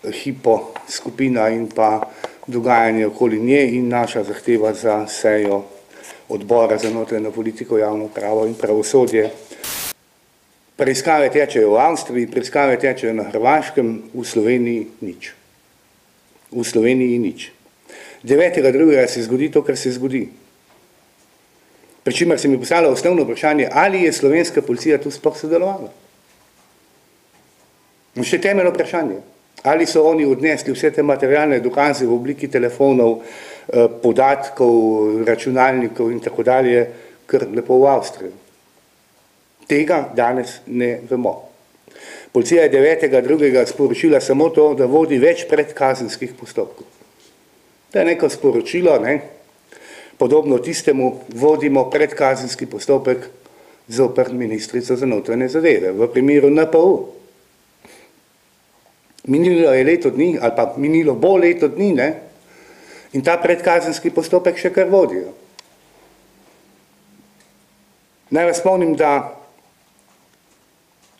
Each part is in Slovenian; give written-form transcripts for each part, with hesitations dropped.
Hypo skupina in pa dogajanje okoli nje in naša zahteva za sejo odbora za notranjo politiko, javno upravo in pravosodje. Preiskave tečejo v Avstriji, preiskave tečejo na Hrvaškem, v Sloveniji nič. V Sloveniji nič. 9.2. se zgodi to, kar se zgodi. Pri čemer se mi postavlja osnovno vprašanje, ali je slovenska policija tu sploh sodelovala. In še temeljno vprašanje, ali so oni odnesli vse te materialne dokaze v obliki telefonov, podatkov, računalnikov in tako dalje, kar lepo v Avstrijo. Tega danes ne vemo. Policija je 9.2. sporočila samo to, da vodi več predkazenskih postopkov. To je neko sporočilo, podobno tistemu, vodimo predkazenski postopek zoper ministrico za notranje zadeve v primeru NPU. Minilo je leto dni, ali pa minilo bo leto dni, in ta predkazenski postopek še kar vodijo. Naj vas spomnim, da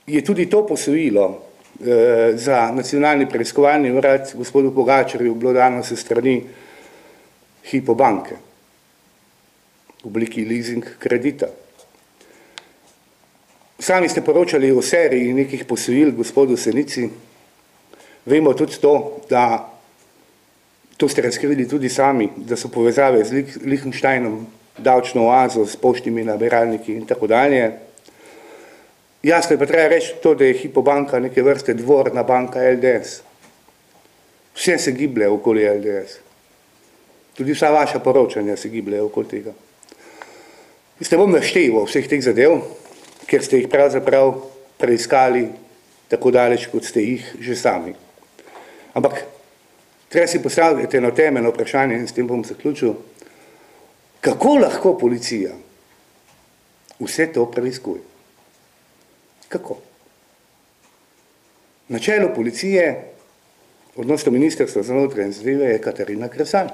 je tudi to posojilo za Nacionalni preiskovalni urad gospodu Pogačarju bilo dano se strani Hypo banke v obliki leasing kredita. Sami ste poročali o seriji nekih posojil gospodu Senici. Vemo tudi to, da to ste razkrili tudi sami, da so povezave z Liechtensteinom, davčno oazo, s poštnimi nabiralniki in tako dalje. Jasno je pa treba reči to, da je Hypo banka neke vrste dvorna banka LDS. Vse se giblje okoli LDS. Tudi vsa vaša poročanja se giblje okoli tega. Jaz ne bom našteval vseh teh zadev, ker ste jih pravzaprav preiskali tako daleč, kot ste jih že sami. Ampak treba si postaviti eno temeljno vprašanje in s tem bom zaključil, kako lahko policija vse to preiskuje? Kako? Na čelu policije, odnosno Ministrstva za notranje zadeve, je Katarina Kresal.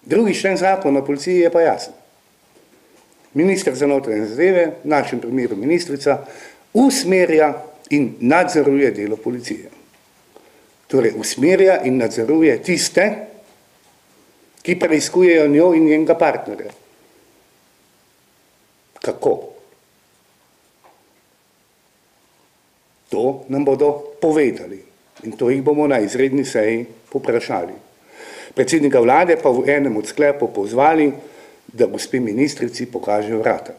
Drugi člen zakona o policiji je pa jasen. Minister za notranje zadeve, v našem primeru ministrica, usmerja in nadzoruje delo policije. Torej, usmerja in nadzoruje tiste, ki preiskujejo njo in njenega partnerja. Kako? To nam bodo povedali in to jih bomo na izredni seji poprašali. Predsednika vlade pa v enem od sklepov pozvali, da gospe ministrici pokaže vrata.